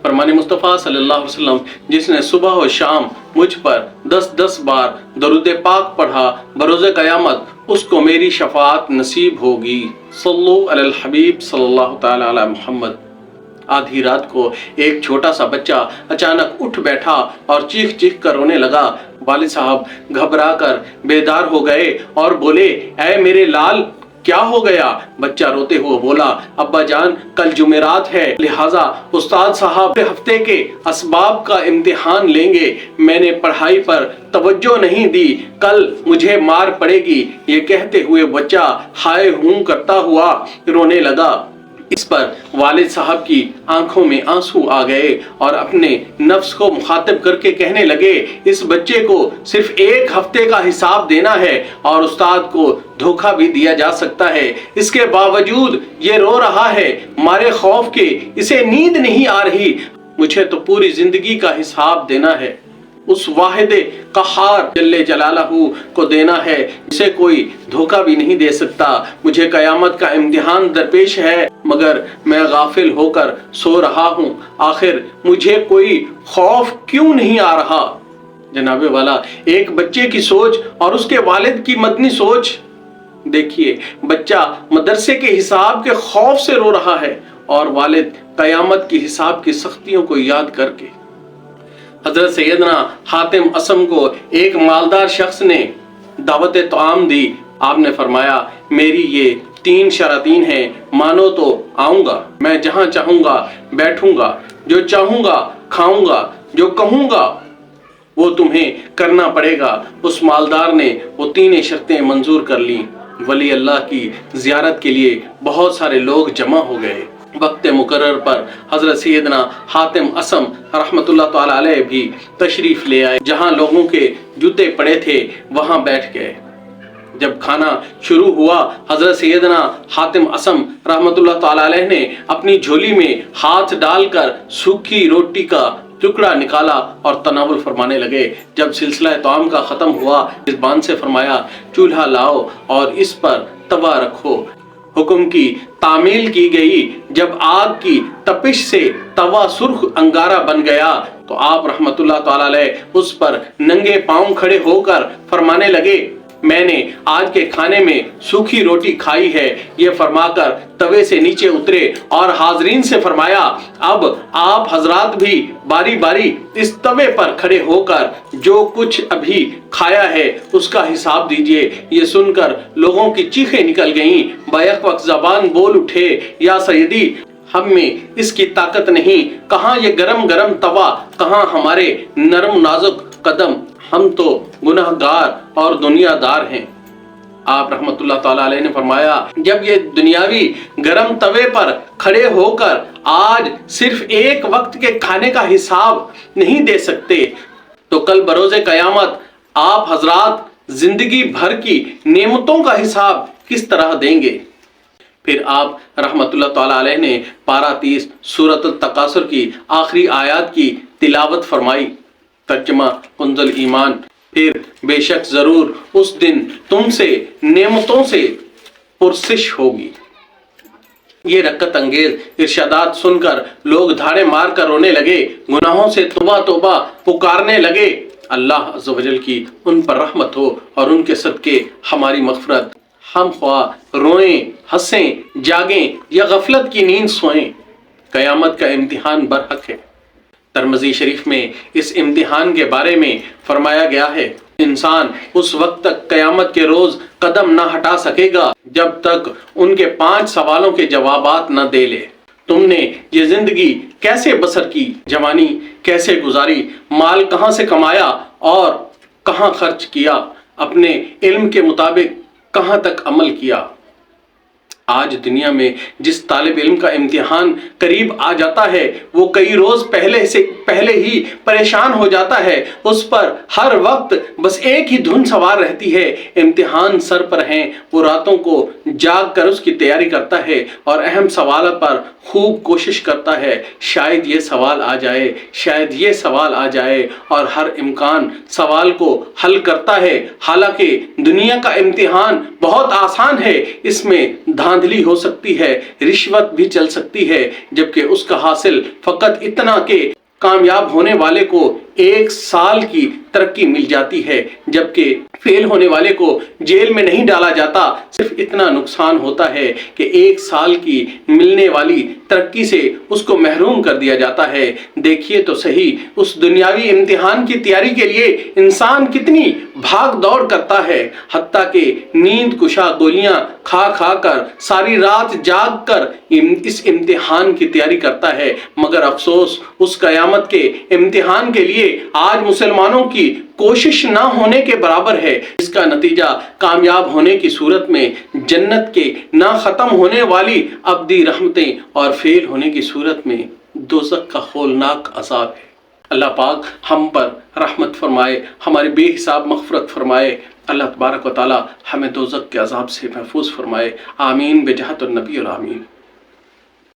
فرمان مصطفیٰ صلی اللہ علیہ وسلم، جس نے صبح و شام مجھ پر 10 بار درود پاک پڑھا، بروز قیامت اس کو میری شفاعت نصیب ہوگی۔ صلو علی الحبیب صلی اللہ تعالی علی محمد۔ آدھی رات کو ایک چھوٹا سا بچہ اچانک اٹھ بیٹھا اور چیخ چیخ کر رونے لگا۔ والد صاحب گھبرا کر بیدار ہو گئے اور بولے، اے میرے لال کیا ہو گیا؟ بچہ روتے ہوئے بولا، ابا جان کل جمعرات ہے، لہٰذا استاد صاحب ہفتے کے اسباب کا امتحان لیں گے، میں نے پڑھائی پر توجہ نہیں دی، کل مجھے مار پڑے گی۔ یہ کہتے ہوئے بچہ ہائے ہوں کرتا ہوا رونے لگا۔ اس پر والد صاحب کی آنکھوں میں آنسو آ گئے اور اپنے نفس کو مخاطب کر کے کہنے لگے، اس بچے کو صرف ایک ہفتے کا حساب دینا ہے اور استاد کو دھوکہ بھی دیا جا سکتا ہے، اس کے باوجود یہ رو رہا ہے مارے خوف کے، اسے نیند نہیں آ رہی، مجھے تو پوری زندگی کا حساب دینا ہے، اس واحد قہار جل جلالہ کو دینا ہے جسے کوئی دھوکہ بھی نہیں دے سکتا۔ مجھے قیامت کا امتحان درپیش ہے مگر میں غافل ہو کر سو رہا ہوں، آخر مجھے کوئی خوف کیوں نہیں آ رہا؟ جناب والا، ایک بچے کی سوچ اور اس کے والد کی مدنی سوچ دیکھیے، بچہ مدرسے کے حساب کے خوف سے رو رہا ہے اور والد قیامت کی حساب کی سختیوں کو یاد کر کے۔ حضرت سیدنا حاتم اسم کو ایک مالدار شخص نے دعوت طعام دی۔ آپ نے فرمایا، میری یہ 3 شرائطین ہیں، مانو تو آؤں گا، میں جہاں چاہوں گا بیٹھوں گا، جو چاہوں گا کھاؤں گا، جو کہوں گا وہ تمہیں کرنا پڑے گا۔ اس مالدار نے وہ 3 شرطیں منظور کر لیں۔ ولی اللہ کی زیارت کے لیے بہت سارے لوگ جمع ہو گئے۔ وقت مقرر پر حضرت سیدنا حاتم اسم رحمت اللہ تعالی علیہ بھی تشریف لے آئے، جہاں لوگوں کے جوتے پڑے تھے وہاں بیٹھ گئے۔ جب کھانا شروع ہوا، حضرت سیدنا حاتم اسم رحمت اللہ تعالی علیہ نے اپنی جھولی میں ہاتھ ڈال کر سوکھی روٹی کا ٹکڑا نکالا اور تناول فرمانے لگے۔ جب سلسلہ طعام کا ختم ہوا، میزبان سے فرمایا، چولہا لاؤ اور اس پر توا رکھو۔ حکم کی تعمیل کی گئی۔ جب آگ کی تپش سے توا سرخ انگارہ بن گیا تو آپ رحمت اللہ تعالی علیہ اس پر ننگے پاؤں کھڑے ہو کر فرمانے لگے، میں نے آج کے کھانے میں سوکھی روٹی کھائی ہے۔ یہ فرما کر توے سے نیچے اترے اور حاضرین سے فرمایا، اب آپ حضرات بھی باری باری اس توے پر کھڑے ہو کر جو کچھ ابھی کھایا ہے اس کا حساب دیجئے۔ یہ سن کر لوگوں کی چیخیں نکل گئیں، بیک وقت زبان بول اٹھے، یا سیدی ہم میں اس کی طاقت نہیں، کہاں یہ گرم گرم توا، کہاں ہمارے نرم نازک قدم، ہم تو گناہ گار اور دنیا دار ہیں۔ آپ رحمت اللہ تعالی علیہ نے فرمایا، جب یہ دنیاوی گرم توے پر کھڑے ہو کر آج صرف ایک وقت کے کھانے کا حساب نہیں دے سکتے تو کل بروز قیامت آپ حضرات زندگی بھر کی نعمتوں کا حساب کس طرح دیں گے؟ پھر آپ رحمت اللہ تعالی علیہ نے پارہ 30 سورۃ التکاثر کی آخری آیات کی تلاوت فرمائی۔ ترجمہ کنز ایمان، پھر بے شک ضرور اس دن تم سے نعمتوں سے پرسش ہوگی۔ یہ رکت انگیز ارشادات سن کر لوگ دھاڑے مار کر رونے لگے، گناہوں سے توبہ توبہ پکارنے لگے۔ اللہ عز و جل کی ان پر رحمت ہو اور ان کے صدقے ہماری مغفرت۔ ہم خواہ روئیں، ہنسیں، جاگیں یا غفلت کی نیند سوئیں، قیامت کا امتحان برحق ہے۔ ترمذی شریف میں اس امتحان کے بارے میں فرمایا گیا ہے، انسان اس وقت تک قیامت کے روز قدم نہ ہٹا سکے گا جب تک ان کے 5 سوالوں کے جوابات نہ دے لے۔ تم نے یہ زندگی کیسے بسر کی، جوانی کیسے گزاری، مال کہاں سے کمایا اور کہاں خرچ کیا، اپنے علم کے مطابق کہاں تک عمل کیا۔ آج دنیا میں جس طالب علم کا امتحان قریب آ جاتا ہے وہ کئی روز پہلے ہی پریشان ہو جاتا ہے، اس پر ہر وقت بس ایک ہی دھن سوار رہتی ہے، امتحان سر پر ہیں، وہ راتوں کو جاگ کر اس کی تیاری کرتا ہے اور اہم سوالات پر خوب کوشش کرتا ہے، شاید یہ سوال آ جائے، شاید یہ سوال آ جائے، اور ہر امکان سوال کو حل کرتا ہے۔ حالانکہ دنیا کا امتحان بہت آسان ہے، اس میں دھاندلی ہو سکتی ہے، رشوت بھی چل سکتی ہے، جبکہ اس کا حاصل فقط اتنا کہ کامیاب ہونے والے کو 1 سال کی ترقی مل جاتی ہے، جبکہ فیل ہونے والے کو جیل میں نہیں ڈالا جاتا، صرف اتنا نقصان ہوتا ہے کہ 1 سال کی ملنے والی ترقی سے اس کو محروم کر دیا جاتا ہے۔ دیکھیے تو صحیح، اس دنیاوی امتحان کی تیاری کے لیے انسان کتنی بھاگ دوڑ کرتا ہے، حتیٰ کہ نیند کشا گولیاں کھا کھا کر ساری رات جاگ کر اس امتحان کی تیاری کرتا ہے، مگر افسوس اس قیامت کے امتحان کے لیے آج مسلمانوں کی کوشش نہ ہونے کے برابر ہے، اس کا نتیجہ کامیاب ہونے کی صورت میں جنت کے نہ ختم ہونے والی ابدی رحمتیں اور فیل ہونے کی صورت میں دوزخ کا ہولناک عذاب ہے۔ اللہ پاک ہم پر رحمت فرمائے، ہمارے بے حساب مغفرت فرمائے۔ اللہ تبارک و تعالی ہمیں دوزخ کے عذاب سے محفوظ فرمائے۔ آمین بجاہت النبی الامین۔